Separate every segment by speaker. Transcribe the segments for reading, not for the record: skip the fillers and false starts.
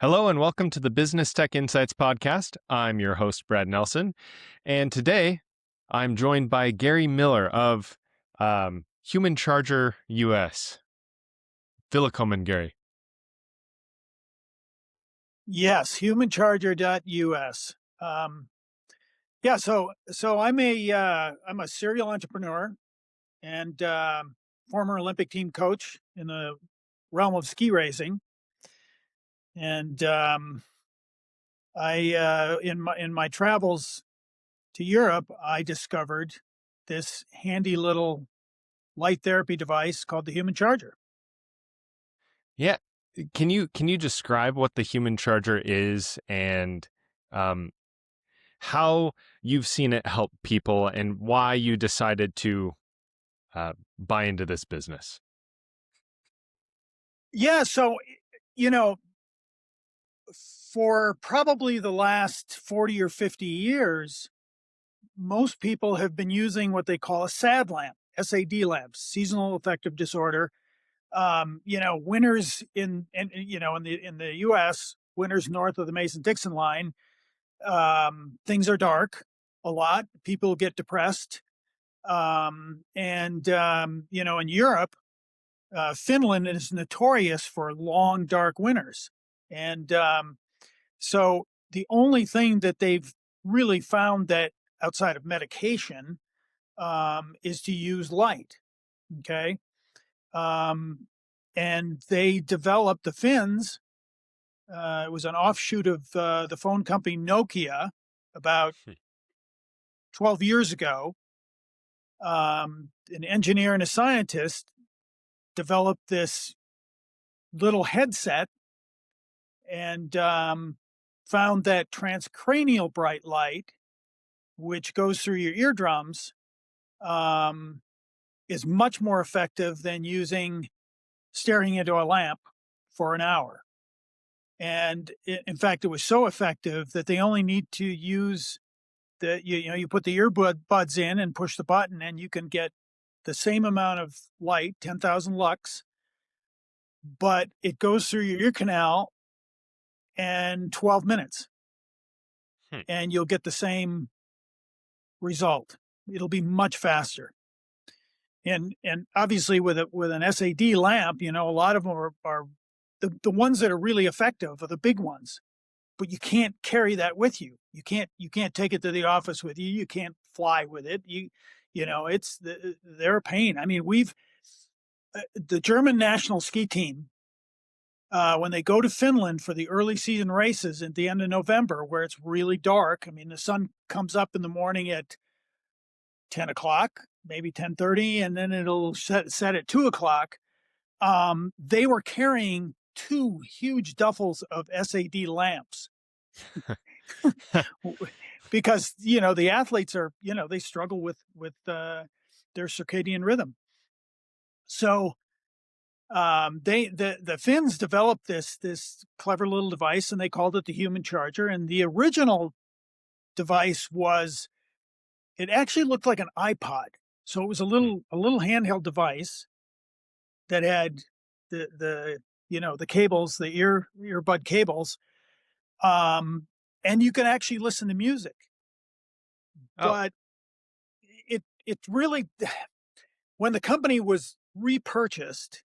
Speaker 1: Hello and welcome to the Business Tech Insights podcast. I'm your host, Brad Nelson. And today I'm joined by Gary Miller of Human Charger US. Willkommen, Gary.
Speaker 2: Yes, humancharger.us. So I'm a serial entrepreneur and former Olympic team coach in the realm of ski racing. And in my travels to Europe, I discovered this handy little light therapy device called the Human Charger.
Speaker 1: Yeah. Can you describe what the Human Charger is and how you've seen it help people and why you decided to buy into this business?
Speaker 2: Yeah, so you know, for probably the last 40 or 50 years, most people have been using what they call a SAD lamp, SAD lamps, seasonal affective disorder. Winters in the U.S., winters north of the Mason-Dixon line, things are dark a lot. People get depressed, in Europe, Finland is notorious for long, dark winters, and so the only thing that they've really found that outside of medication is to use light. Okay. And they developed the Finns. It was an offshoot of the phone company Nokia about 12 years ago. An engineer and a scientist developed this little headset and found that transcranial bright light, which goes through your eardrums, is much more effective than staring into a lamp for an hour. And in fact, it was so effective that they only need to use you put the earbuds in and push the button, and you can get the same amount of light, 10,000 lux, but it goes through your ear canal in 12 minutes, and you'll get the same result. It'll be much faster. And obviously with an SAD lamp, a lot of them are the ones that are really effective are the big ones, but you can't carry that with you. You can't take it to the office with you. You can't fly with it. They're a pain. I mean, the German national ski team, when they go to Finland for the early season races at the end of November, where it's really dark. I mean, the sun comes up in the morning at 10 o'clock, maybe 10:30, and then it'll set at 2 o'clock. They were carrying 2 huge duffels of SAD lamps because, the athletes are, they struggle with their circadian rhythm. So the Finns developed this clever little device, and they called it the Human Charger. And the original device it actually looked like an iPod. So it was a little handheld device that had the cables, the earbud cables, and you can actually listen to music. But it really, when the company was repurchased,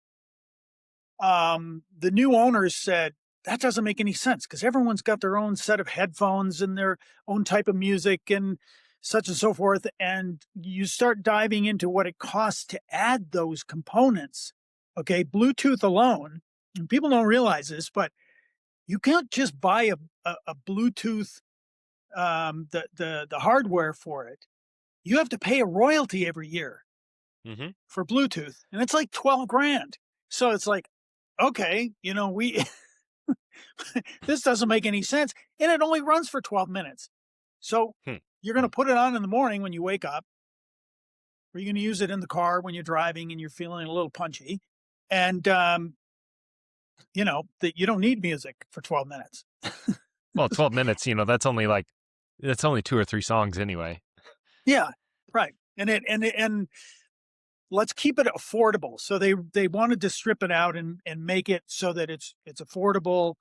Speaker 2: the new owners said that doesn't make any sense because everyone's got their own set of headphones and their own type of music and such and so forth. And you start diving into what it costs to add those components. Okay, Bluetooth alone, and people don't realize this, but you can't just buy a Bluetooth, the hardware for it. You have to pay a royalty every year for Bluetooth, and it's like 12 grand. So it's like, okay, this doesn't make any sense, and it only runs for 12 minutes. So you're going to put it on in the morning when you wake up, or you're going to use it in the car when you're driving and you're feeling a little punchy, and that you don't need music for 12 minutes.
Speaker 1: Well, 12 minutes, that's only 2 or 3 songs anyway.
Speaker 2: Yeah, right. And let's keep it affordable. So they wanted to strip it out and make it so that it's affordable,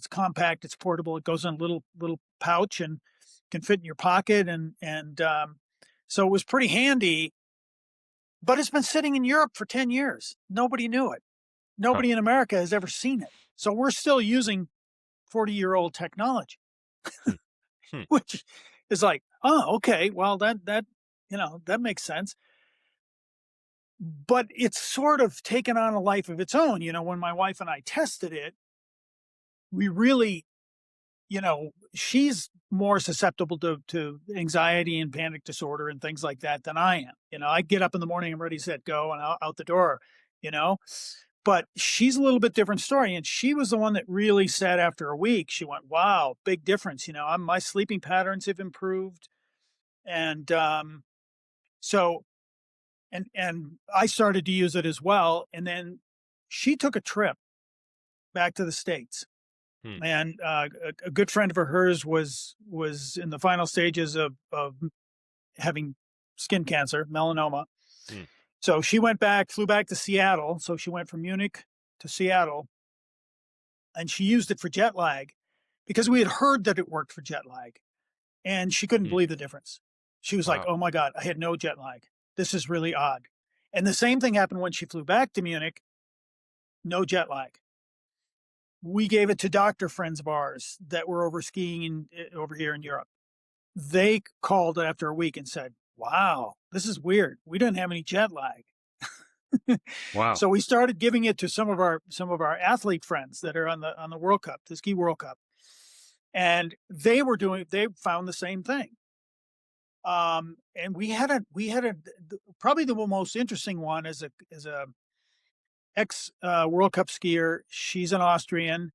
Speaker 2: It's compact, it's portable, it goes in a little pouch and can fit in your pocket, so it was pretty handy. But it's been sitting in Europe for 10 years. Nobody knew it.
Speaker 1: Huh.
Speaker 2: Nobody in America has ever seen it. So we're still using 40-year-old technology,
Speaker 1: Hmm. Hmm.
Speaker 2: which is like, oh, okay, well that makes sense. But it's sort of taken on a life of its own. When my wife and I tested it, we really, she's more susceptible to anxiety and panic disorder and things like that than I am. I get up in the morning, I'm ready, set, go, and out the door, you know. But she's a little bit different story, and she was the one that really said after a week, she went, "Wow, big difference." My sleeping patterns have improved, and so and I started to use it as well. And then she took a trip back to the States,
Speaker 1: Hmm.
Speaker 2: and a good friend of hers was in the final stages of having skin cancer, melanoma.
Speaker 1: Hmm.
Speaker 2: So she flew back to Seattle. So she went from Munich to Seattle, and she used it for jet lag because we had heard that it worked for jet lag, and she couldn't
Speaker 1: Hmm.
Speaker 2: believe the difference. She was like,
Speaker 1: Wow.
Speaker 2: "Oh my God, I had no jet lag. This is really odd." And the same thing happened when she flew back to Munich, no jet lag. We gave it to doctor friends of ours that were over skiing over here in Europe. They called after a week and said, "Wow, this is weird. We didn't have any jet lag."
Speaker 1: Wow.
Speaker 2: So we started giving it to some of our athlete friends that are on the World Cup, the ski World Cup, and they found the same thing. And we had probably the most interesting one is a ex World Cup skier. She's an Austrian,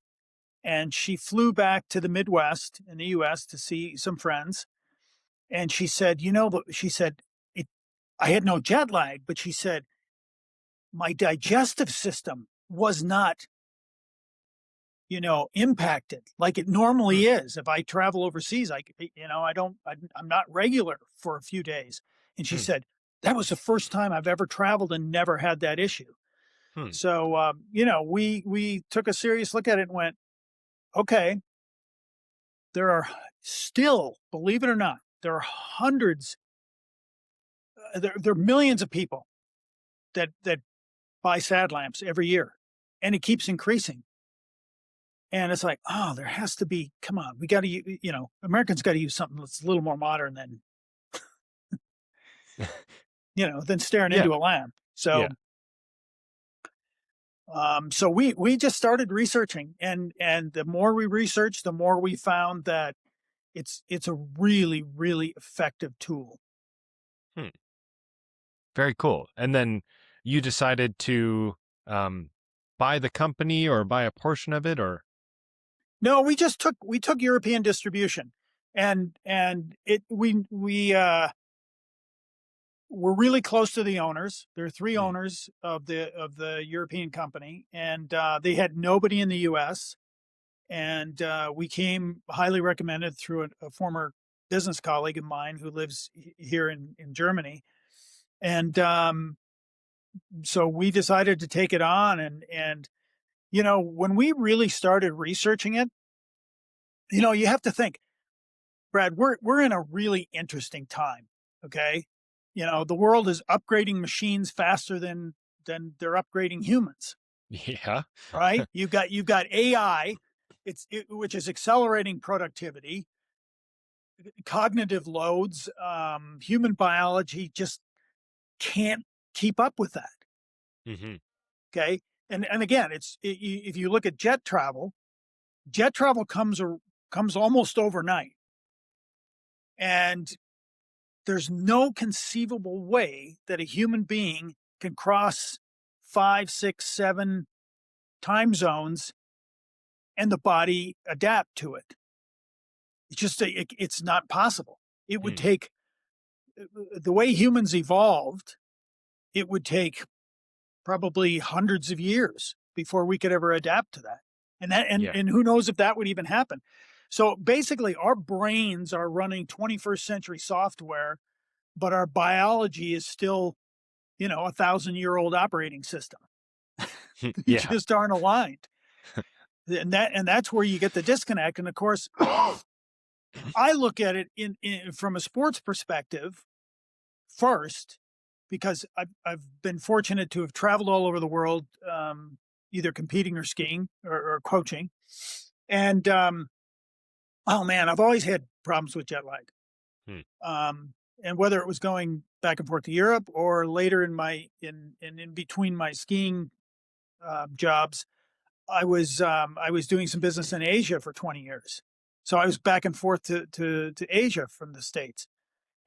Speaker 2: and she flew back to the Midwest in the U.S. to see some friends. And she said, she said, it, I had no jet lag, but she said, my digestive system was not, impacted like it
Speaker 1: Hmm.
Speaker 2: normally is. If I travel overseas, I'm not regular for a few days. And she
Speaker 1: Hmm.
Speaker 2: said, that was the first time I've ever traveled and never had that issue.
Speaker 1: Hmm.
Speaker 2: So, we took a serious look at it and went, okay, there are still, believe it or not, there are hundreds, there are millions of people that buy sad lamps every year, and it keeps increasing. And it's like, oh, there has to be. Come on, we got to, Americans got to use something that's a little more modern than staring
Speaker 1: Yeah.
Speaker 2: into a lamp.
Speaker 1: Yeah.
Speaker 2: So we just started researching, and the more we researched, the more we found that it's a really really effective tool.
Speaker 1: Hmm. Very cool. And then you decided to um, buy the company or buy a portion of it, or
Speaker 2: No, we took European distribution, and it we we're really close to the owners. There are three
Speaker 1: Hmm.
Speaker 2: owners of the European company, and they had nobody in the U.S. And we came highly recommended through a former business colleague of mine who lives here in Germany, and so we decided to take it on. And when we really started researching it, you have to think, Brad, we're in a really interesting time. Okay. The world is upgrading machines faster than they're upgrading humans,
Speaker 1: yeah.
Speaker 2: right? You've got AI, which is accelerating productivity, cognitive loads, human biology just can't keep up with that.
Speaker 1: Hmm.
Speaker 2: Okay. And again, if you look at jet travel comes almost overnight. And there's no conceivable way that a human being can cross 5, 6, 7 time zones and the body adapt to it. It's not possible. It would
Speaker 1: Hmm.
Speaker 2: take the way humans evolved. It would take probably hundreds of years before we could ever adapt to that. And that and,
Speaker 1: Yeah.
Speaker 2: and who knows if that would even happen. So basically our brains are running 21st century software, but our biology is still, 1,000-year-old operating system. They
Speaker 1: yeah.
Speaker 2: just aren't aligned. And that's where you get the disconnect. And of course, I look at it in from a sports perspective first, because I've been fortunate to have traveled all over the world, either competing or skiing or coaching. And oh man, I've always had problems with jet lag.
Speaker 1: Hmm.
Speaker 2: And whether it was going back and forth to Europe or later in between my skiing jobs, I was doing some business in Asia for 20 years. So I was back and forth to Asia from the States.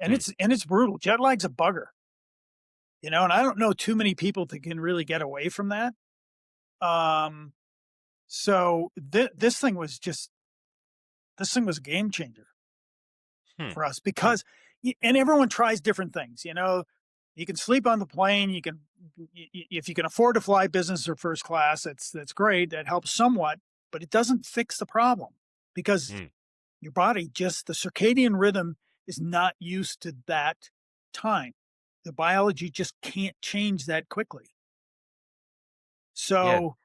Speaker 2: And
Speaker 1: Hmm.
Speaker 2: it's brutal. Jet lag's a bugger, and I don't know too many people that can really get away from that. Um, so this thing was a game changer
Speaker 1: Hmm.
Speaker 2: for us because, and everyone tries different things. You can sleep on the plane. If you can afford to fly business or first class, that's great. That helps somewhat, but it doesn't fix the problem because
Speaker 1: Hmm.
Speaker 2: your body, just the circadian rhythm, is not used to that time. The biology just can't change that quickly.
Speaker 1: Yeah.
Speaker 2: So,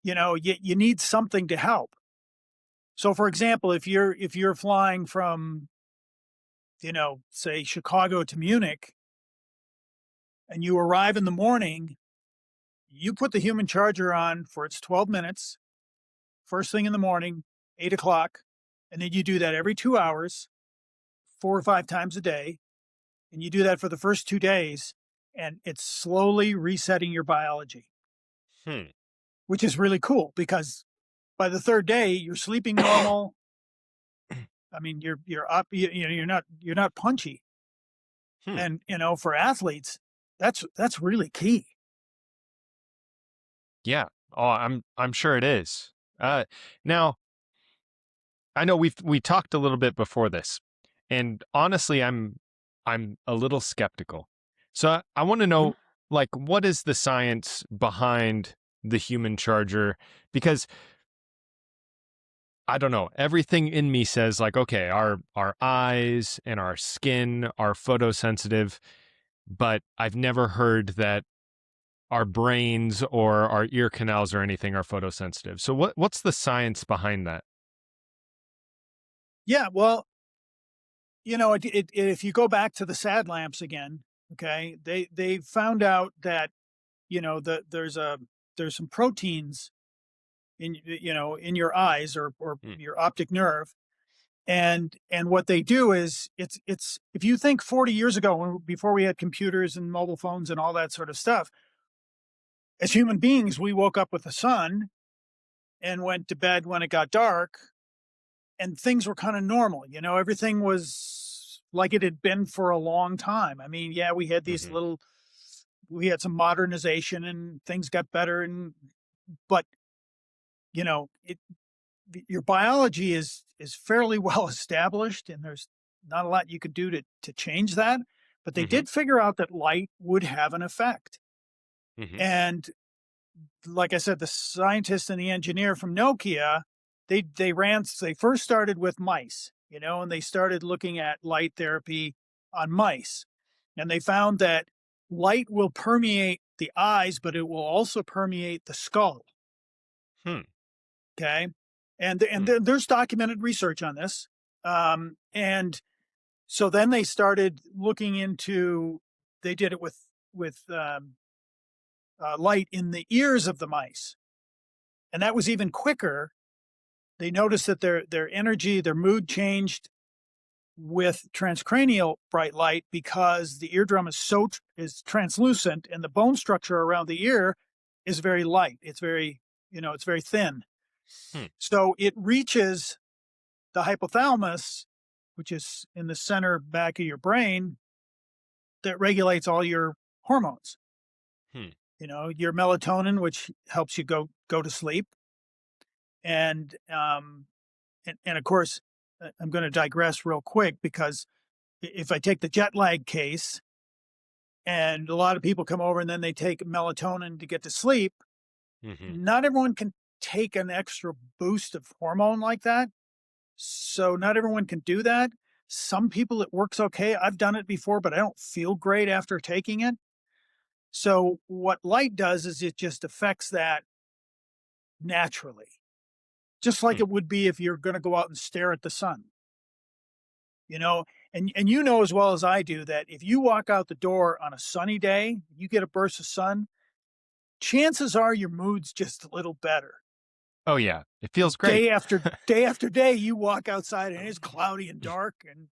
Speaker 2: you need something to help. So for example, if you're flying from, say Chicago to Munich and you arrive in the morning, you put the human charger on for its 12 minutes, first thing in the morning, 8 o'clock, and then you do that every 2 hours, 4 or 5 times a day. And you do that for the first 2 days, and it's slowly resetting your biology,
Speaker 1: Hmm.
Speaker 2: which is really cool because by the third day, you're sleeping normal. I mean, you're up, you're not punchy.
Speaker 1: Hmm.
Speaker 2: And for athletes, that's really key.
Speaker 1: Yeah. Oh, I'm sure it is. Now I know we talked a little bit before this, and honestly, I'm a little skeptical. So I want to
Speaker 2: Mhm.
Speaker 1: know, like, what is the science behind the human charger? Because I don't know, everything in me says like, okay, our eyes and our skin are photosensitive, but I've never heard that our brains or our ear canals or anything are photosensitive. So what's the science behind that?
Speaker 2: Yeah, well, if you go back to the sad lamps again, okay, they found out that there's some proteins in your eyes or
Speaker 1: Hmm.
Speaker 2: your optic nerve. And what they do is, it's if you think 40 years ago, before we had computers and mobile phones and all that sort of stuff, as human beings, we woke up with the sun and went to bed when it got dark, and things were kind of normal. Everything was like it had been for a long time. I mean, yeah,
Speaker 1: Mm-hmm.
Speaker 2: we had some modernization and things got better, but it your biology is fairly well established, and there's not a lot you could do to change that. But they
Speaker 1: Mm-hmm.
Speaker 2: did figure out that light would have an effect.
Speaker 1: Mm-hmm.
Speaker 2: And like I said, the scientist and the engineer from Nokia, they first started with mice, and they started looking at light therapy on mice. And they found that light will permeate the eyes, but it will also permeate the skull.
Speaker 1: Hmm.
Speaker 2: Okay. And
Speaker 1: Hmm.
Speaker 2: there's documented research on this. And so then they started looking into, they did it with light in the ears of the mice. And that was even quicker. They noticed that their energy, their mood changed with transcranial bright light because the eardrum is translucent, and the bone structure around the ear is very light. It's very thin.
Speaker 1: Hmm.
Speaker 2: So it reaches the hypothalamus, which is in the center back of your brain, that regulates all your hormones.
Speaker 1: Hmm.
Speaker 2: Your melatonin, which helps you go to sleep, and and of course, I'm going to digress real quick because if I take the jet lag case, and a lot of people come over and then they take melatonin to get to sleep,
Speaker 1: Mm-hmm.
Speaker 2: not everyone can take an extra boost of hormone like that. So not everyone can do that. Some people it works okay. I've done it before, but I don't feel great after taking it. So what light does is it just affects naturally, just like
Speaker 1: Hmm.
Speaker 2: it would be if you're going to go out and stare at the sun, you know. And you know as well as I do that if you walk out the door on a sunny day, you get a burst of sun, chances are your mood's just a little better.
Speaker 1: Oh, yeah. It feels great.
Speaker 2: Day after day, you walk outside and it's cloudy and dark, and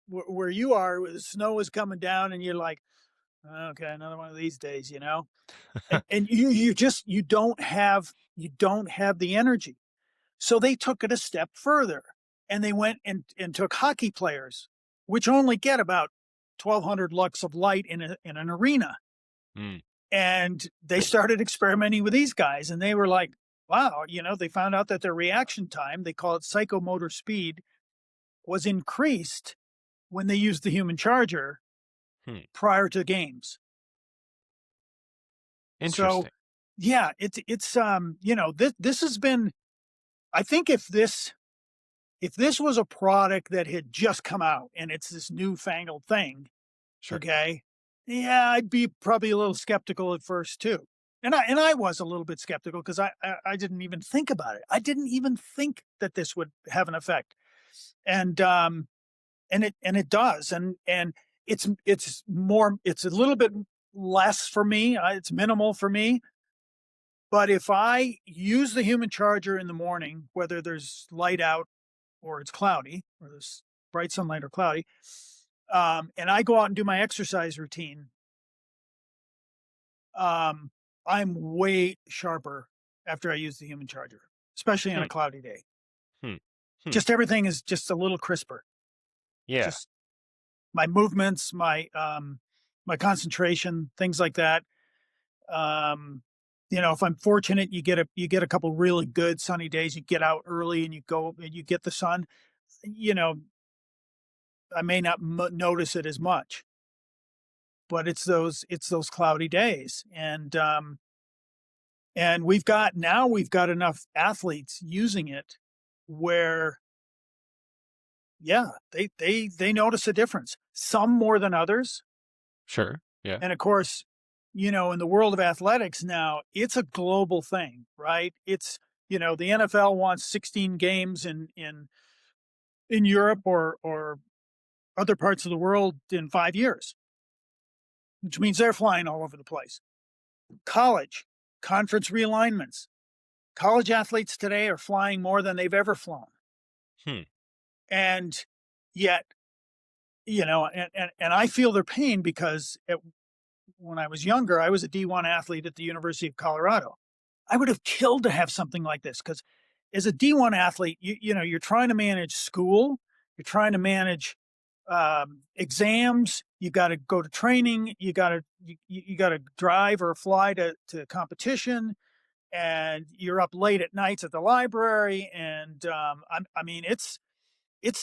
Speaker 2: where you are, the snow is coming down, and you're like, okay, another one of these days, and you don't have the energy. So they took it a step further, and they went and took hockey players, which only get about 1,200 lux of light in an arena,
Speaker 1: Mm.
Speaker 2: and they started experimenting with these guys, and they were like, wow, they found out that their reaction time, they call it psychomotor speed, was increased when they used the human charger
Speaker 1: Hmm.
Speaker 2: prior to games. So
Speaker 1: Interesting.
Speaker 2: yeah, this has been, I think if this was a product that had just come out and it's this newfangled thing,
Speaker 1: Sure.
Speaker 2: okay, yeah, I'd be probably a little skeptical at first too. And I was a little bit skeptical because I didn't even think about it. I didn't even think that this would have an effect. And it does. And it's a little bit less for me. It's minimal for me. But if I use the human charger in the morning, whether there's light out or it's cloudy, or there's bright sunlight or cloudy, and I go out and do my exercise routine, um, I'm way sharper after I use the human charger, especially on
Speaker 1: Hmm.
Speaker 2: a cloudy day.
Speaker 1: Hmm. Hmm.
Speaker 2: Just everything is just a little crisper.
Speaker 1: Yeah.
Speaker 2: Just my movements, my concentration, things like that. Um, if I'm fortunate, you get a couple really good sunny days. You get out early and you go and you get the sun. You know, I may not notice it as much, but it's those cloudy days, and we've got enough athletes using it where, yeah, they notice a difference. Some more than others,
Speaker 1: Sure. Yeah.
Speaker 2: and of course, in the world of athletics now, it's a global thing, right? The NFL wants 16 games in Europe or other parts of the world in 5 years, which means they're flying all over the place. College, conference realignments. College athletes today are flying more than they've ever flown.
Speaker 1: Hmm.
Speaker 2: And yet, and I feel their pain because when I was younger, I was a D1 athlete at the University of Colorado. I would have killed to have something like this because as a D1 athlete, you're trying to manage school, you're trying to manage exams, you got to go to training, you got to drive or fly to competition, and you're up late at nights at the library, and I mean it's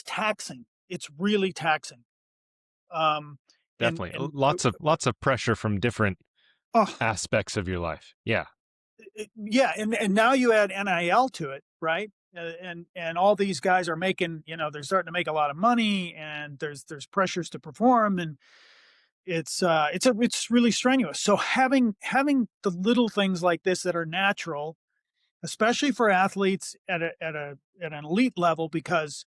Speaker 2: taxing. It's really taxing. Um, and
Speaker 1: Definitely.
Speaker 2: and
Speaker 1: Lots of pressure from different
Speaker 2: oh
Speaker 1: aspects of your life. Yeah.
Speaker 2: yeah, and now you add NIL to it, right? And all these guys are making, they're starting to make a lot of money, and there's pressures to perform, and it's really strenuous. So having the little things like this that are natural, especially for athletes at an elite level, because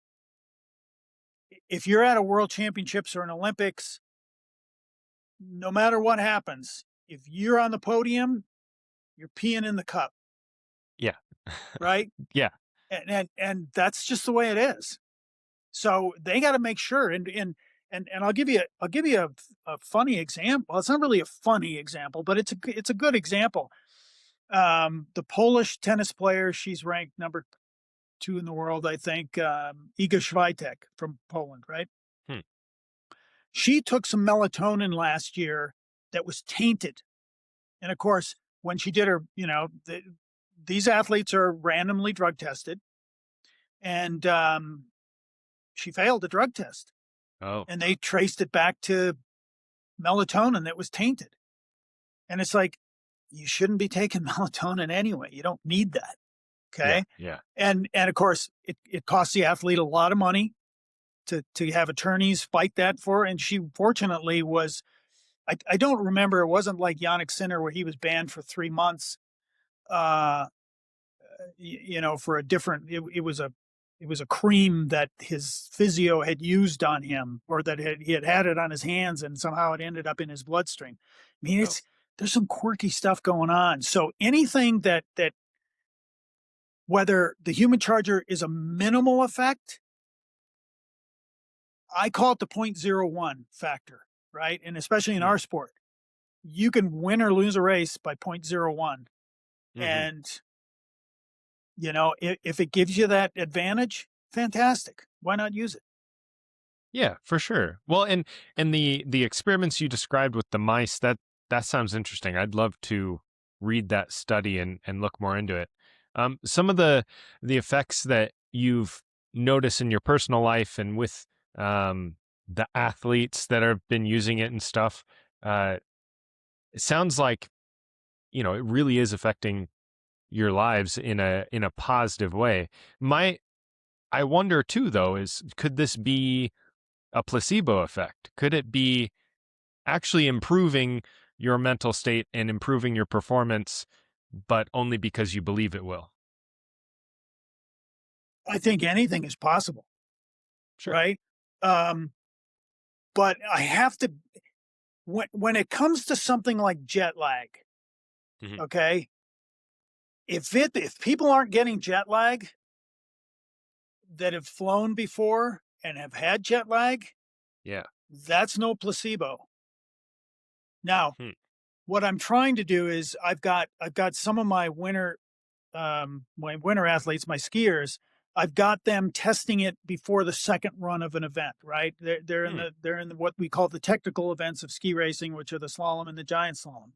Speaker 2: if you're at a world championships or an Olympics, no matter what happens, if you're on the podium, you're peeing in the cup,
Speaker 1: Yeah.
Speaker 2: right?
Speaker 1: Yeah.
Speaker 2: And that's just the way it is. So they got to make sure. And I'll give you a funny example. Well, it's not really a funny example, but it's a good example. The Polish tennis player, she's ranked number 2 in the world, I think. Iga Swiatek from Poland, right?
Speaker 1: Hmm.
Speaker 2: She took some melatonin last year that was tainted, and of course, when she did her, these athletes are randomly drug tested, and she failed the drug test,
Speaker 1: Oh,
Speaker 2: and they traced it back to melatonin that was tainted. And it's like, you shouldn't be taking melatonin anyway. You don't need that.
Speaker 1: yeah.
Speaker 2: Okay.
Speaker 1: Yeah.
Speaker 2: And of course, it costs the athlete a lot of money to have attorneys fight that for. And she fortunately I don't remember. It wasn't like Yannick Sinner where he was banned for 3 months. Uh, for a different. It was a cream that his physio had used on him, or that he had it on his hands, and somehow it ended up in his bloodstream. I mean,
Speaker 1: Oh,
Speaker 2: it's there's some quirky stuff going on. So anything that whether the human charger is a minimal effect, I call it the point zero 0.01 factor, right? And especially in
Speaker 1: hmm,
Speaker 2: our sport, you can win or lose a race by point zero 0.01.
Speaker 1: hmm.
Speaker 2: And, if it gives you that advantage, fantastic. Why not use it?
Speaker 1: Yeah, for sure. Well, and the experiments you described with the mice, that sounds interesting. I'd love to read that study and look more into it. Some of the effects that you've noticed in your personal life and with the athletes that have been using it and stuff, uh, it sounds like it really is affecting your lives in a positive way. My I wonder too, though, is could this be a placebo effect? Could it be actually improving your mental state and improving your performance, but only because you believe it will?
Speaker 2: I think anything is possible,
Speaker 1: Sure.
Speaker 2: right? Um, but I have to when it comes to something like jet lag,
Speaker 1: Hmm.
Speaker 2: okay? If people aren't getting jet lag that have flown before and have had jet lag,
Speaker 1: Yeah.
Speaker 2: that's no placebo. Now,
Speaker 1: Hmm.
Speaker 2: what I'm trying to do is I've got some of my winter athletes, my skiers, I've got them testing it before the second run of an event, right?
Speaker 1: Hmm.
Speaker 2: They're in what we call the technical events of ski racing, which are the slalom and the giant slalom.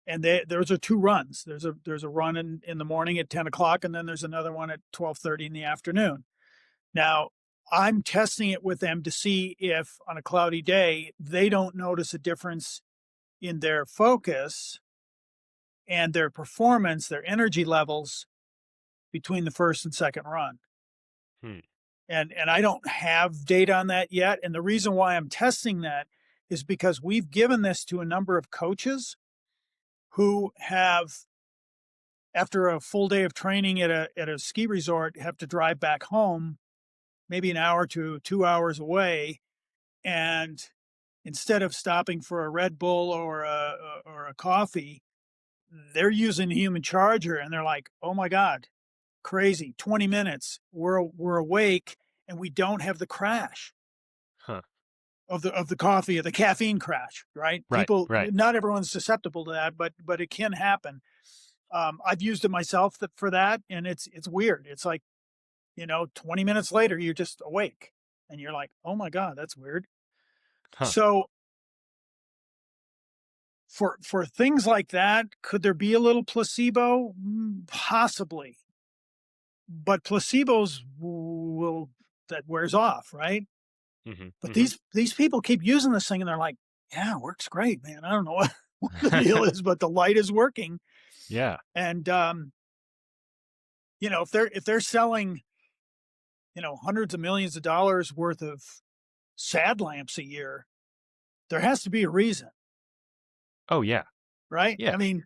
Speaker 2: And those are two runs. There's a run in the morning at 10 o'clock, and then there's another one at 12:30 in the afternoon. Now, I'm testing it with them to see if on a cloudy day they don't notice a difference in their focus and their performance, their energy levels between the first and second run.
Speaker 1: Hmm.
Speaker 2: And I don't have data on that yet. And the reason why I'm testing that is because we've given this to a number of coaches who have, after a full day of training at a ski resort, have to drive back home, maybe an hour to 2 hours away. And instead of stopping for a Red Bull or a coffee, they're using the human charger, and they're like, "Oh my god, crazy! 20 minutes, we're awake, and we don't have the crash
Speaker 1: Huh.
Speaker 2: of the coffee, of the caffeine crash." Right?
Speaker 1: Right.
Speaker 2: People,
Speaker 1: Right.
Speaker 2: not everyone's susceptible to that, but it can happen. I've used it myself for that, and it's weird. It's like 20 minutes later, you're just awake, and you're like, "Oh my god, that's weird."
Speaker 1: Huh.
Speaker 2: So for things like that, could there be a little placebo? Possibly, but placebos will that wears off, right?
Speaker 1: Hmm.
Speaker 2: But
Speaker 1: Hmm.
Speaker 2: these people keep using this thing, and they're like, "Yeah, it works great, man. I don't know what the deal is, but the light is working."
Speaker 1: Yeah.
Speaker 2: And if they're selling hundreds of millions of dollars worth of sad lamps a year, there has to be a reason,
Speaker 1: Oh yeah.
Speaker 2: right?
Speaker 1: Yeah.
Speaker 2: I mean,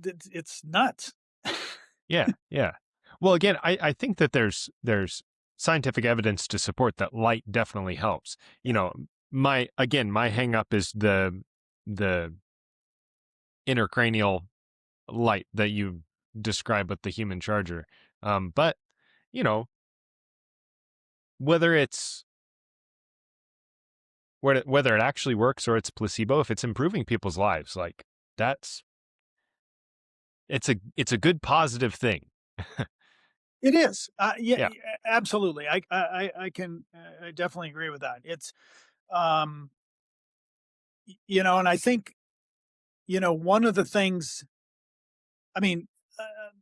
Speaker 2: it's nuts.
Speaker 1: Yeah. Yeah. Well, again, I think that there's scientific evidence to support that light definitely helps. You
Speaker 2: Yeah.
Speaker 1: know, my hang up is the intracranial light that you describe with the human charger. But you know, whether it's whether it actually works or it's placebo, if it's improving people's lives, like that's it's a good positive thing.
Speaker 2: It is. Yeah,
Speaker 1: Yeah.
Speaker 2: absolutely. I definitely agree with that. It's, um, and I think, one of the things, I mean,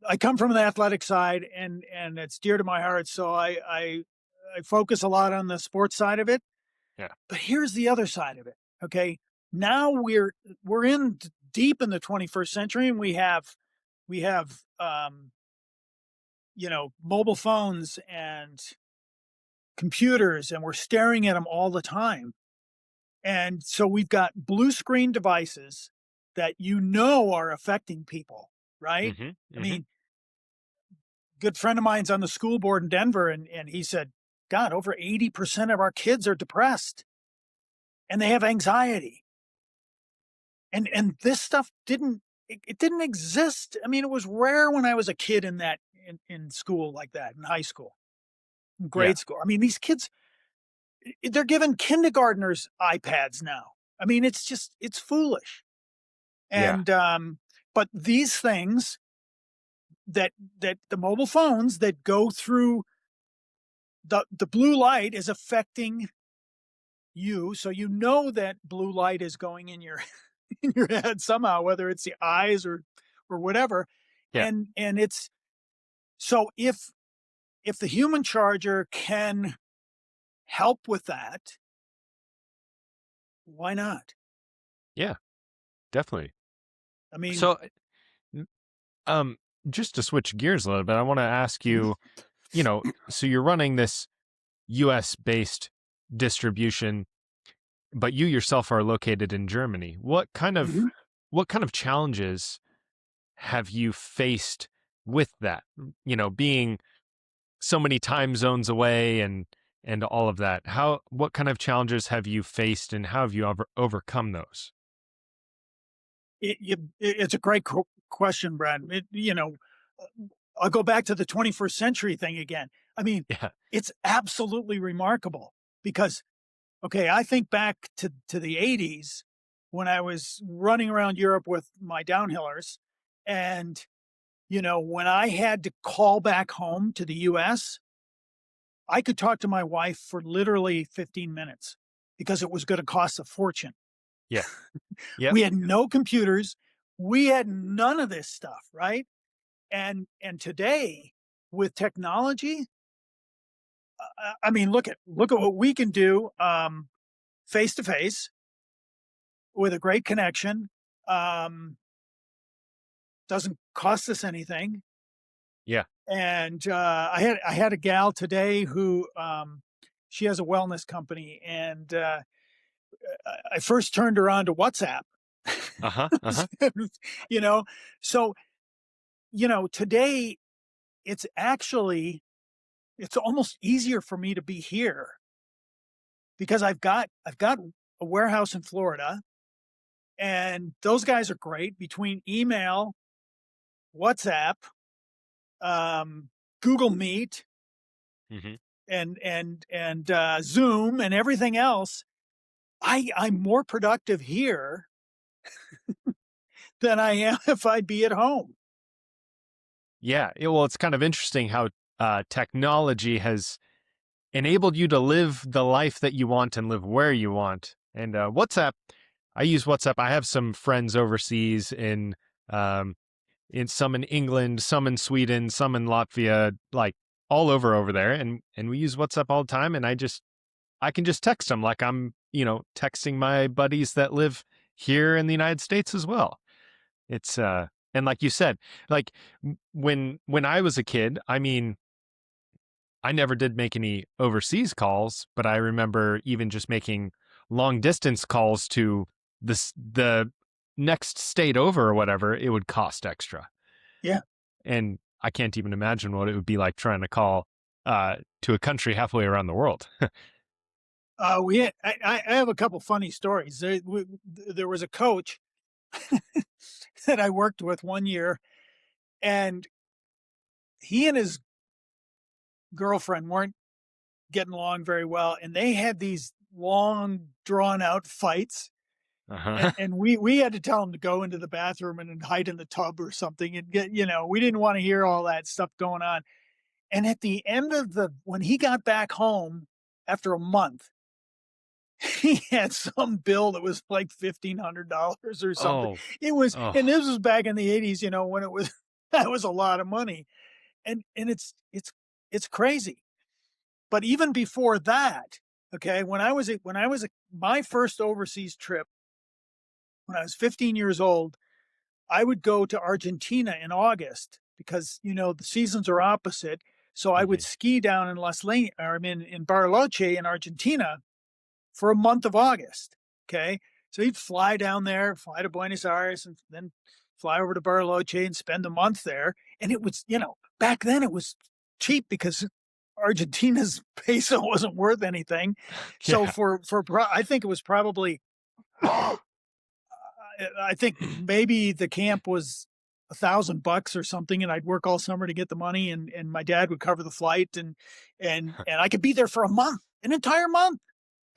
Speaker 2: I come from the athletic side, and it's dear to my heart. So I focus a lot on the sports side of it.
Speaker 1: Yeah.
Speaker 2: But here's the other side of it. Okay. Now we're in deep in the 21st century, and we have mobile phones and computers, and we're staring at them all the time. And so we've got blue screen devices that are affecting people, right?
Speaker 1: Mhm.
Speaker 2: I
Speaker 1: Mhm.
Speaker 2: mean, good friend of mine's on the school board in Denver, and he said, God, over 80% of our kids are depressed and they have anxiety. And this stuff it didn't exist. I mean, it was rare when I was a kid in school like that, in high school, in
Speaker 1: Yeah.
Speaker 2: grade school. I mean, these kids, they're giving kindergartners iPads now. I mean, it's foolish.
Speaker 1: Yeah.
Speaker 2: And but these things that the mobile phones that go through the blue light is affecting you, so you know that blue light is going in your in your head somehow, whether it's the eyes or whatever.
Speaker 1: Yeah.
Speaker 2: And it's so if the human charger can help with that, why not?
Speaker 1: Yeah. Definitely.
Speaker 2: I mean,
Speaker 1: So, n- um, just to switch gears a little bit, I want to ask
Speaker 2: mhm,
Speaker 1: you, so you're running this US based distribution, but you yourself are located in Germany.
Speaker 2: mhm.
Speaker 1: What kind of challenges have you faced with that? Being so many time zones away and all of that. What kind of challenges have you faced and how have you overcome those?
Speaker 2: It's a great question, Brad. I'll go back to the 21st century thing again. I mean,
Speaker 1: Yeah.
Speaker 2: it's absolutely remarkable because, okay, I think back to the 80s when I was running around Europe with my downhillers. And, when I had to call back home to the US, I could talk to my wife for literally 15 minutes because it was going to cost a fortune.
Speaker 1: Yeah. Yep.
Speaker 2: We had no computers. We had none of this stuff, right? And today with technology, I mean, look at what we can do face to face with a great connection. Um, doesn't cost us anything.
Speaker 1: Yeah.
Speaker 2: And I had a gal today who she has a wellness company, and I first turned her on to WhatsApp.
Speaker 1: Uh-huh. Uh-huh.
Speaker 2: you know, so today it's actually it's almost easier for me to be here because I've got a warehouse in Florida, and those guys are great between email, WhatsApp, Google Meet,
Speaker 1: Hmm.
Speaker 2: and Zoom and everything else. I'm more productive here than I am if I'd be at home.
Speaker 1: Yeah. Well, it's kind of interesting how technology has enabled you to live the life that you want and live where you want. And WhatsApp, I use WhatsApp. I have some friends overseas um, in some in England, some in Sweden, some in Latvia, like all over there, and we use WhatsApp all the time. And I can just text them like I'm texting my buddies that live here in the United States as well. It's and like you said, like when I was a kid, I mean, I never did make any overseas calls, but I remember even just making long distance calls to the next state over or whatever, it would cost extra.
Speaker 2: Yeah.
Speaker 1: And I can't even imagine what it would be like trying to call to a country halfway around the world.
Speaker 2: I have a couple funny stories. There was a coach that I worked with one year, and he and his girlfriend weren't getting along very well, and they had these long, drawn out fights. And,
Speaker 1: Uh-huh.
Speaker 2: and we had to tell him to go into the bathroom and hide in the tub or something and we didn't want to hear all that stuff going on. And at the end of when he got back home after a month, he had some bill that was like $1,500 or something.
Speaker 1: Oh,
Speaker 2: And
Speaker 1: oh,
Speaker 2: this was back in the 80s, when it was, that was a lot of money. And it's crazy. But even before that, okay, my first overseas trip when I was 15 years old, I would go to Argentina in August because, the seasons are opposite. So I would
Speaker 1: mhm,
Speaker 2: ski down in in Bariloche in Argentina for a month of August. Okay. So he'd fly down there, fly to Buenos Aires, and then fly over to Bariloche and spend a month there. And it was, back then it was cheap because Argentina's peso wasn't worth anything. So
Speaker 1: Yeah.
Speaker 2: I think it was probably, I think maybe the camp was $1,000 or something, and I'd work all summer to get the money, and my dad would cover the flight, and I could be there for a month, an entire month.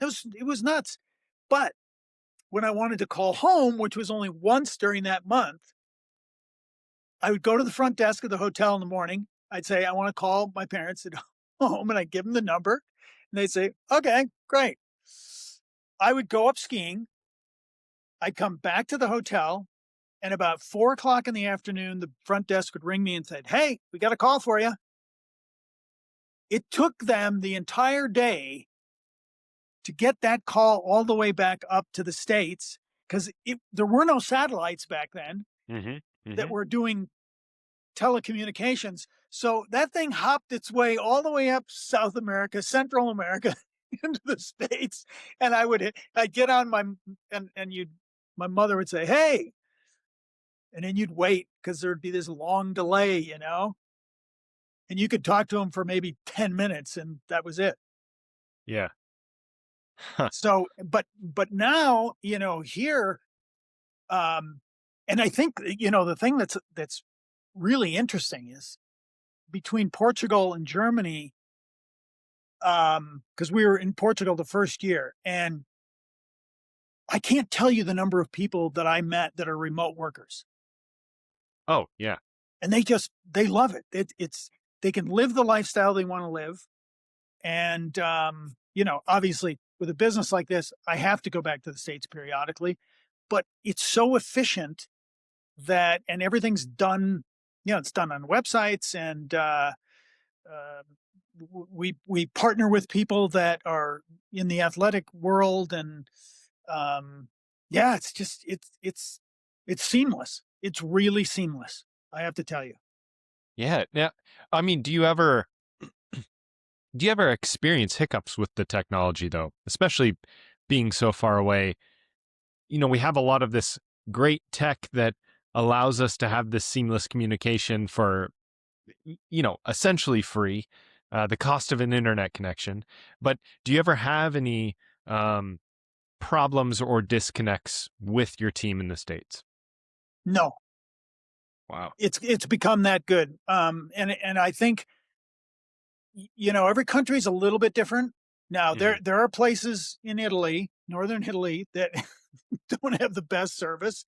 Speaker 2: It was nuts. But when I wanted to call home, which was only once during that month, I would go to the front desk of the hotel in the morning. I'd say, I want to call my parents at home, and I'd give them the number. And they'd say, okay, great. I would go up skiing. I'd come back to the hotel, and about 4 o'clock in the afternoon, the front desk would ring me and said, hey, we got a call for you. It took them the entire day to get that call all the way back up to the States because there were no satellites back then
Speaker 1: Hmm.
Speaker 2: that
Speaker 1: Hmm.
Speaker 2: were doing telecommunications. So that thing hopped its way all the way up South America, Central America, into the States. And I'd get on my mother would say, hey, and then you'd wait because there'd be this long delay, and you could talk to them for maybe 10 minutes and that was it.
Speaker 1: Yeah. Huh.
Speaker 2: So, but now, here, um, and I think, the thing that's really interesting is between Portugal and Germany, because we were in Portugal the first year, and I can't tell you the number of people that I met that are remote workers,
Speaker 1: Oh, yeah.
Speaker 2: and they love it. They can live the lifestyle they want to live, and obviously with a business like this, I have to go back to the States periodically, but it's so efficient and everything's done. It's done on websites, and uh, we partner with people that are in the athletic world, and yeah, it's just it's seamless. It's really seamless. I have to tell you.
Speaker 1: Yeah. Now, I mean, do you ever experience hiccups with the technology though, especially being so far away? We have a lot of this great tech that allows us to have this seamless communication for, essentially free, the cost of an internet connection. But do you ever have any um, problems or disconnects with your team in the States?
Speaker 2: No,
Speaker 1: Wow.
Speaker 2: it's become that good. And I think every country is a little bit different. Now there
Speaker 1: Hmm.
Speaker 2: there are places in Italy, northern Italy, that don't have the best service.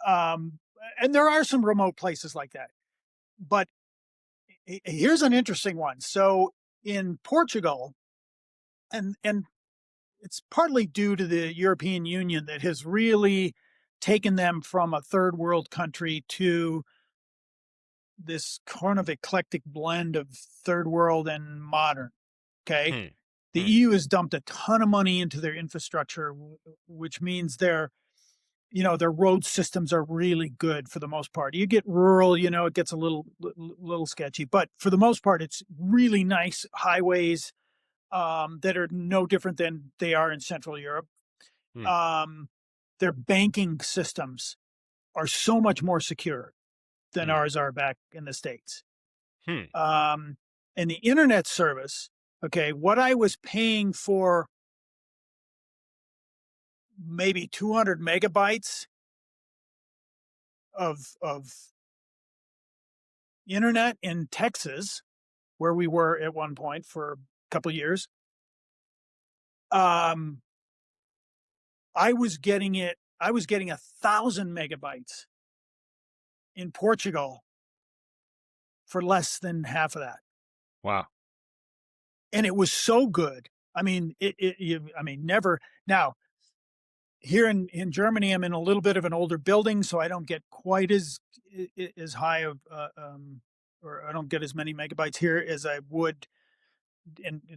Speaker 2: Um, and there are some remote places like that. But here's an interesting one. So in Portugal, and it's partly due to the European Union that has really taken them from a third world country to this kind of eclectic blend of third world and modern. Okay.
Speaker 1: Hmm.
Speaker 2: The
Speaker 1: Hmm.
Speaker 2: EU has dumped a ton of money into their infrastructure, which means their road systems are really good for the most part. You get rural, it gets a little sketchy, but for the most part, it's really nice highways that are no different than they are in Central Europe.
Speaker 1: Hmm.
Speaker 2: Um, their banking systems are so much more secure than
Speaker 1: Hmm.
Speaker 2: ours are back in the States.
Speaker 1: Hmm.
Speaker 2: Um, and the internet service, okay, what I was paying for maybe 200 megabytes of internet in Texas, where we were at one point for a couple of years. Um, I was getting 1,000 megabytes in Portugal for less than half of that.
Speaker 1: Wow.
Speaker 2: And it was so good. I mean, never. Now, here in Germany, I'm in a little bit of an older building, so I don't get quite as high of, or I don't get as many megabytes here as I would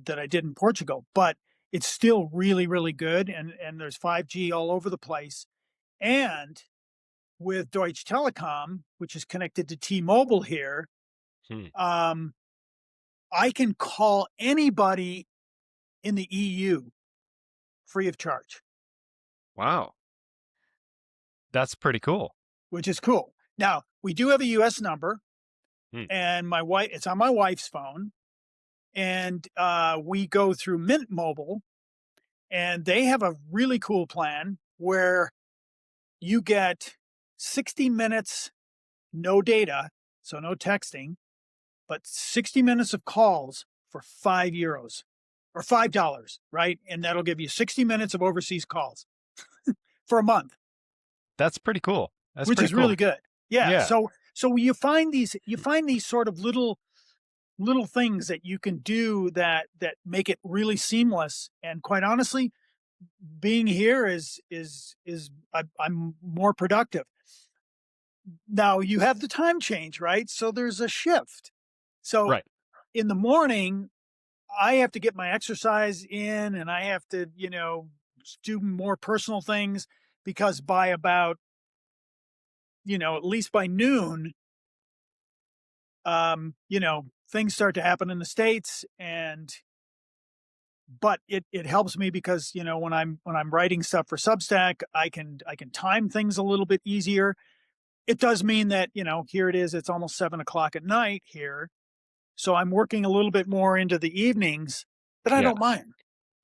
Speaker 2: that I did in Portugal. But it's still really, really good, and there's 5G all over the place. And with Deutsche Telekom, which is connected to T-Mobile here,
Speaker 1: Hmm.
Speaker 2: um, I can call anybody in the EU free of charge,
Speaker 1: Wow. That's pretty cool.
Speaker 2: which is cool. Now, we do have a US number,
Speaker 1: Hmm.
Speaker 2: and my wife it's on my wife's phone, and we go through Mint Mobile, and they have a really cool plan where you get 60 minutes, no data, so no texting, but 60 minutes of calls for €5 or $5, right? And that'll give you 60 minutes of overseas calls for a month,
Speaker 1: That's pretty cool. That's
Speaker 2: which
Speaker 1: pretty
Speaker 2: is really
Speaker 1: cool.
Speaker 2: good. Yeah.
Speaker 1: Yeah.
Speaker 2: So you find these sort of little things that you can do that make it really seamless. And quite honestly, being here I'm more productive. Now you have the time change, right? So there's a shift. So
Speaker 1: Right.
Speaker 2: in the morning, I have to get my exercise in and I have to, do more personal things because by about, at least by noon, things start to happen in the States and but it helps me because, when I'm writing stuff for Substack, I can time things a little bit easier. It does mean that, here it is, it's almost 7 o'clock at night here. So I'm working a little bit more into the evenings, but I
Speaker 1: Yeah.
Speaker 2: don't mind.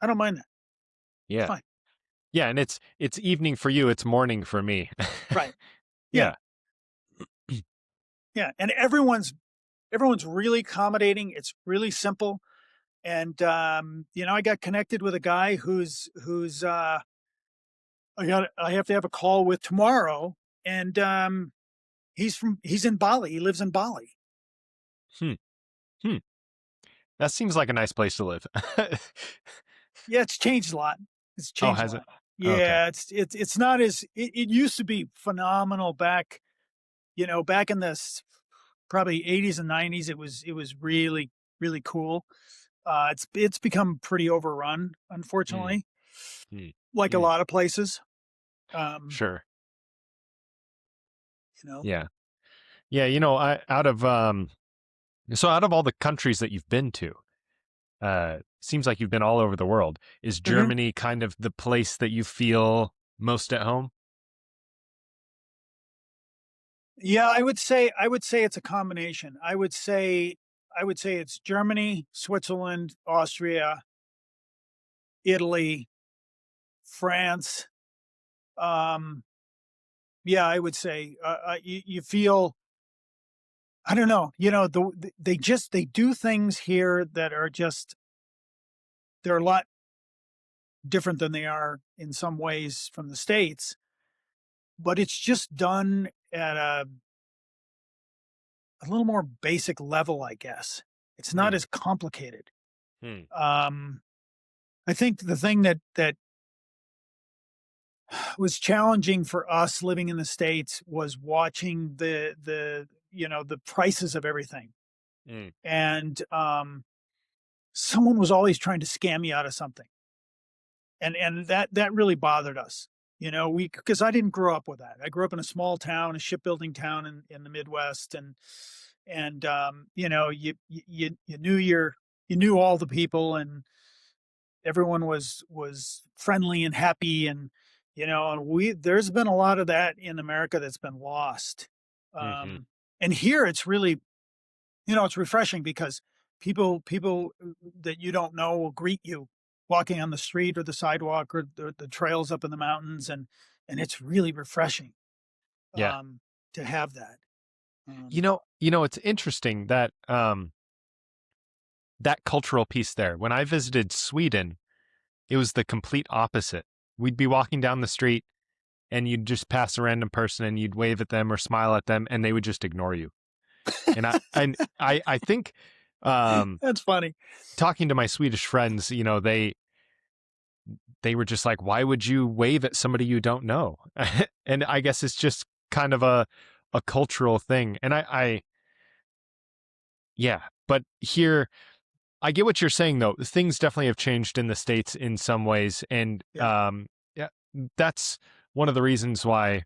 Speaker 2: I don't mind that. It's
Speaker 1: Yeah.
Speaker 2: fine.
Speaker 1: Yeah. And it's evening for you. It's morning for me.
Speaker 2: Right. Yeah.
Speaker 1: Yeah.
Speaker 2: Yeah. And everyone's really accommodating. It's really simple. And I got connected with a guy who's I have to have a call with tomorrow. And he's in Bali. He lives in Bali.
Speaker 1: Hmm. Hmm. That seems like a nice place to live.
Speaker 2: Yeah, it's changed a lot. It's
Speaker 1: Oh,
Speaker 2: changed a
Speaker 1: has it?
Speaker 2: lot.
Speaker 1: Okay.
Speaker 2: Yeah, it's not as it used to be phenomenal back, back in the probably 80s and 90s. It was really, really cool. It's become pretty overrun,
Speaker 1: Hmm.
Speaker 2: unfortunately,
Speaker 1: Hmm.
Speaker 2: like a
Speaker 1: Hmm.
Speaker 2: lot of places. Um,
Speaker 1: Sure.
Speaker 2: you know.
Speaker 1: Yeah. Yeah. Out of all the countries that you've been to, seems like you've been all over the world. Is
Speaker 2: Mhm.
Speaker 1: Germany kind of the place that you feel most at home?
Speaker 2: Yeah, I would say it's a combination. I would say it's Germany, Switzerland, Austria, Italy, France. Um, yeah, I would say you feel I don't know, they do things here that are just they're a lot different than they are in some ways from the States, but it's just done at a little more basic level, I guess. It's not
Speaker 1: Hmm.
Speaker 2: as complicated.
Speaker 1: Hmm.
Speaker 2: Um, I think the thing that was challenging for us living in the States was watching the prices of everything.
Speaker 1: Hmm.
Speaker 2: And someone was always trying to scam me out of something. And that really bothered us. We because I didn't grow up with that. I grew up in a small town, a shipbuilding town in the Midwest, and you knew all the people, and everyone was friendly and happy, and we there's been a lot of that in America that's been lost.
Speaker 1: Hmm.
Speaker 2: And here it's really, it's refreshing because people that you don't know will greet you walking on the street or the sidewalk or the trails up in the mountains, and it's really refreshing
Speaker 1: Yeah.
Speaker 2: um, to have that. Um,
Speaker 1: It's interesting that that cultural piece there. When I visited Sweden, it was the complete opposite. We'd be walking down the street and you'd just pass a random person and you'd wave at them or smile at them and they would just ignore you. And I think um
Speaker 2: that's funny.
Speaker 1: talking to my Swedish friends, they were just like, why would you wave at somebody you don't know? And I guess it's just kind of a cultural thing. And yeah, but here I get what you're saying though. Things definitely have changed in the States in some ways. And
Speaker 2: Yeah.
Speaker 1: yeah, that's one of the reasons why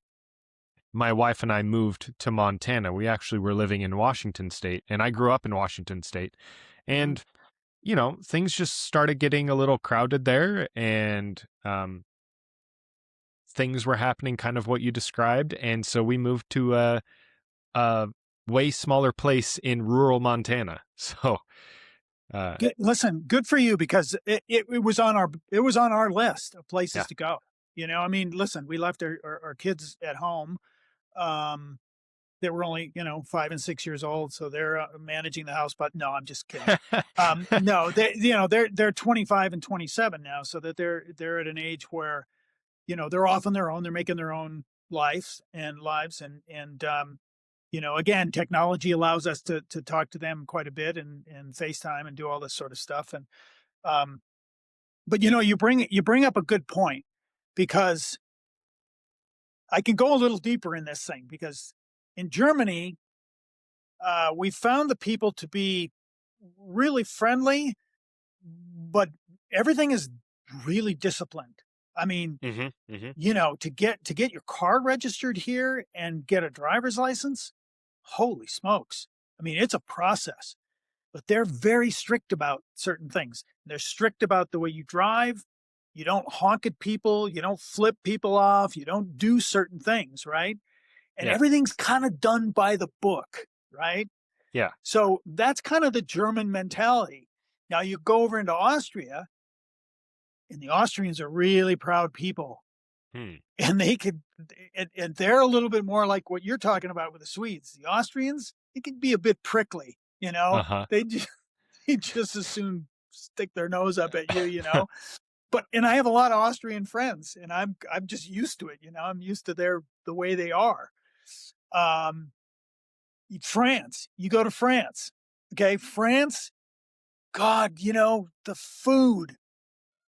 Speaker 1: my wife and I moved to Montana. We actually were living in Washington State, and I grew up in Washington State.
Speaker 2: Mhm.
Speaker 1: And, things just started getting a little crowded there, and things were happening kind of what you described. And so we moved to a way smaller place in rural Montana. So, uh,
Speaker 2: Listen, good for you, because it was on our list of places
Speaker 1: yeah.
Speaker 2: to go. I mean, listen, we left our kids at home. Um, they were only 5 and 6 years old, so they're managing the house. But no, I'm just kidding. No, they're 25 and 27 now, so that they're at an age where they're off on their own. They're making their own lives, and again, technology allows us to talk to them quite a bit, and FaceTime and do all this sort of stuff. And um, but you bring up a good point, because I can go a little deeper in this thing, because in Germany, we found the people to be really friendly, but everything is really disciplined. I mean,
Speaker 1: Hmm. Hmm.
Speaker 2: to get your car registered here and get a driver's license, holy smokes. I mean, it's a process, but they're very strict about certain things. They're strict about the way you drive. You don't honk at people. You don't flip people off. You don't do certain things, right? And
Speaker 1: Yeah.
Speaker 2: everything's kind of done by the book, right?
Speaker 1: Yeah.
Speaker 2: So that's kind of the German mentality. Now you go over into Austria, and the Austrians are really proud people,
Speaker 1: Hmm.
Speaker 2: and and they're a little bit more like what you're talking about with the Swedes. The Austrians, it can be a bit prickly,
Speaker 1: Uh-huh.
Speaker 2: they just, they just as soon stick their nose up at you. And I have a lot of Austrian friends, and I'm just used to it. I'm used to the way they are. Um, France, you go to France, okay? France, God, the food,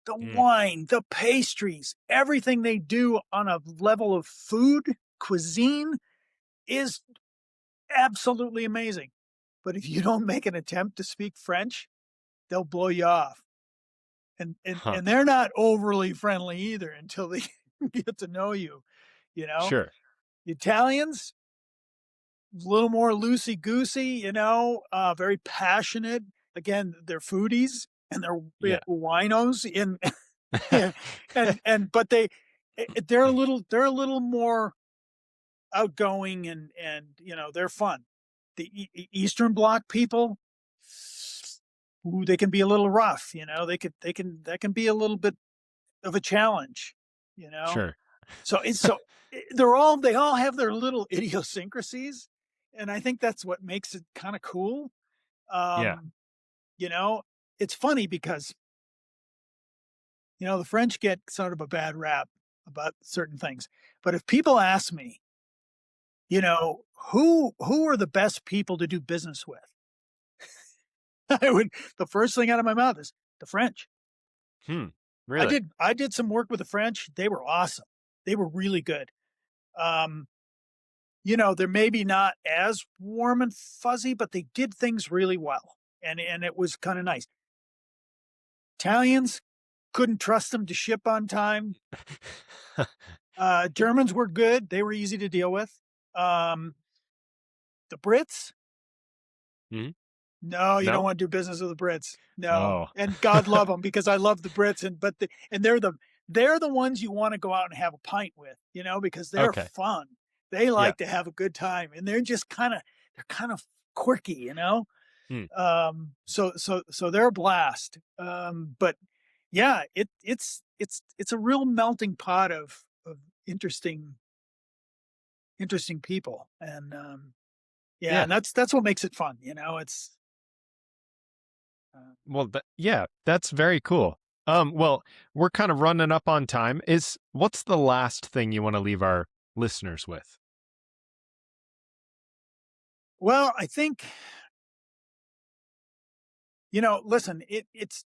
Speaker 2: the
Speaker 1: Mm.
Speaker 2: wine, the pastries, everything they do on a level of food cuisine is absolutely amazing. But if you don't make an attempt to speak French, they'll blow you off. And and
Speaker 1: Huh.
Speaker 2: and they're not overly friendly either until they get to know you, you know?
Speaker 1: Sure.
Speaker 2: The Italians, a little more loosey goosey, very passionate. Again, they're foodies, and they're
Speaker 1: Yeah.
Speaker 2: winos in yeah, and but they're a little more outgoing, and they're fun. The Eastern Bloc people, ooh, they can be a little rough. That can be a little bit of a challenge. You know,
Speaker 1: Sure.
Speaker 2: they all have their little idiosyncrasies, and I think that's what makes it kind of cool.
Speaker 1: Yeah.
Speaker 2: Um, you know, it's funny because the French get sort of a bad rap about certain things, but if people ask me, who are the best people to do business with, the first thing out of my mouth is the French.
Speaker 1: Hmm.
Speaker 2: I
Speaker 1: Really?
Speaker 2: did I did some work with the French. They were awesome. They were really good. Um, they're maybe not as warm and fuzzy, but they did things really well. And it was kind of nice. Italians, couldn't trust them to ship on time. Germans were good. They were easy to deal with. Um, the Brits,
Speaker 1: Mhm.
Speaker 2: no, you don't
Speaker 1: No?
Speaker 2: want to do business with the Brits. No,
Speaker 1: Oh,
Speaker 2: and God love them, because I love the Brits, and they're the ones you want to go out and have a pint with, because they're
Speaker 1: okay.
Speaker 2: fun. They
Speaker 1: Yeah.
Speaker 2: like to have a good time, and they're kind of quirky,
Speaker 1: Hmm.
Speaker 2: So they're a blast. But yeah, it's a real melting pot of interesting interesting people, and yeah,
Speaker 1: Yeah.
Speaker 2: and that's what makes it fun. It's uh,
Speaker 1: Well, yeah, that's very cool. Well, we're kind of running up on time. What's the last thing you want to leave our listeners with?
Speaker 2: well, I think listen, it's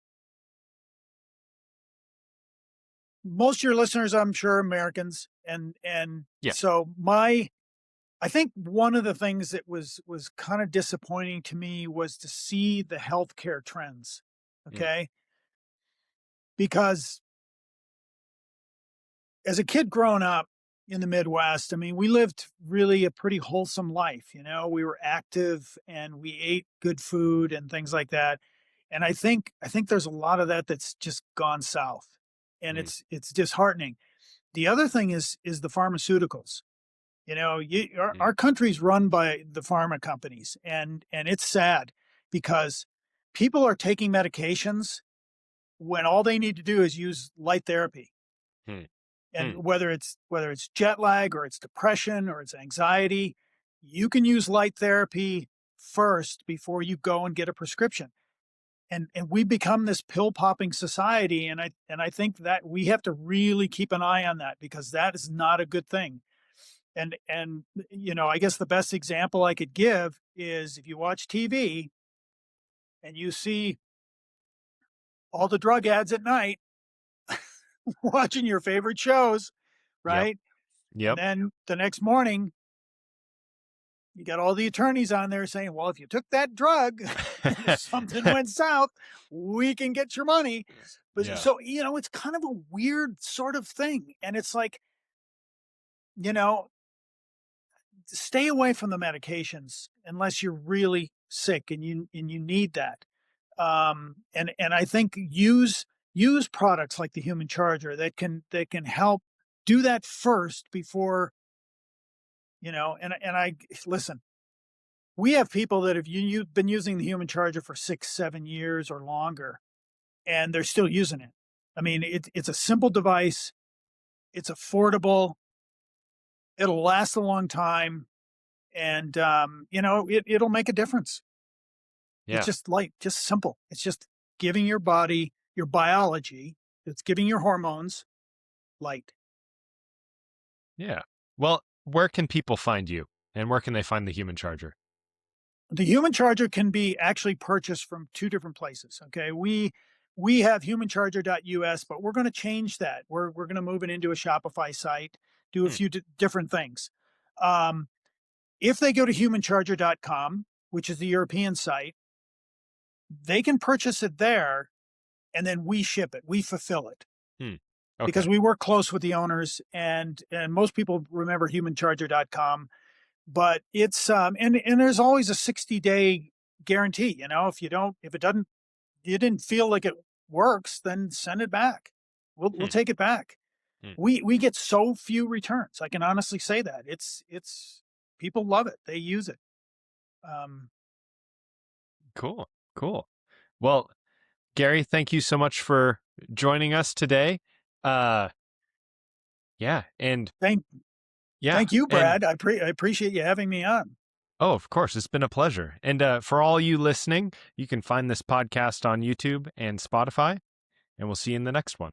Speaker 2: most of your listeners, I'm sure, Americans, and
Speaker 1: Yeah.
Speaker 2: so I think one of the things that was kind of disappointing to me was to see the healthcare trends.
Speaker 1: Mm.
Speaker 2: Okay, because as a kid growing up in the Midwest, I mean, we lived really a pretty wholesome life. We were active, and we ate good food and things like that. And I think there's a lot of that that's just gone south, and
Speaker 1: Mm.
Speaker 2: it's disheartening. The other thing is the pharmaceuticals. Our country's run by the pharma companies, and it's sad because people are taking medications when all they need to do is use light therapy.
Speaker 1: Hmm.
Speaker 2: And
Speaker 1: Hmm.
Speaker 2: whether it's jet lag or it's depression or it's anxiety, you can use light therapy first before you go and get a prescription. And we become this pill popping society, and I think that we have to really keep an eye on that because that is not a good thing. And I guess the best example I could give is if you watch TV and you see all the drug ads at night watching your favorite shows,
Speaker 1: Yep.
Speaker 2: right? And
Speaker 1: Yep.
Speaker 2: then the next morning, you got all the attorneys on there saying, well, if you took that drug and if something went south, we can get your money. But
Speaker 1: Yeah.
Speaker 2: so, it's kind of a weird sort of thing. And it's like, you know, stay away from the medications unless you're really sick and you need that. And I think use products like the Human Charger that can help do that first before and I listen. We have people that have you've been using the Human Charger for 6-7 years or longer, and they're still using it. I mean, it's a simple device. It's affordable. It'll last a long time, and it'll make a difference. It's
Speaker 1: Yeah.
Speaker 2: just light, just simple. It's just giving your body, your biology, it's giving your hormones light.
Speaker 1: Yeah. Well, where can people find you, and where can they find the Human Charger?
Speaker 2: The Human Charger can be actually purchased from two different places. Okay, we have humancharger.us, but we're going to change that. We're going to move it into a Shopify site, do a
Speaker 1: Hmm.
Speaker 2: few different things. Um, if they go to humancharger.com, which is the European site, they can purchase it there, and then we ship it. We fulfill it
Speaker 1: Hmm. Okay.
Speaker 2: because we work close with the owners, and most people remember humancharger.com, but it's and there's always a 60-day guarantee. If it doesn't, you didn't feel like it works, then send it back. We'll
Speaker 1: Hmm.
Speaker 2: take it back.
Speaker 1: Hmm.
Speaker 2: We get so few returns. I can honestly say that it's people love it. They use it. Um,
Speaker 1: Cool. Cool. Well, Gary, thank you so much for joining us today. Uh, yeah, and
Speaker 2: thank
Speaker 1: yeah,
Speaker 2: thank you,
Speaker 1: and
Speaker 2: Brad. I appreciate you having me on.
Speaker 1: oh, of course, it's been a pleasure. And for all you listening, you can find this podcast on YouTube and Spotify, and we'll see you in the next one.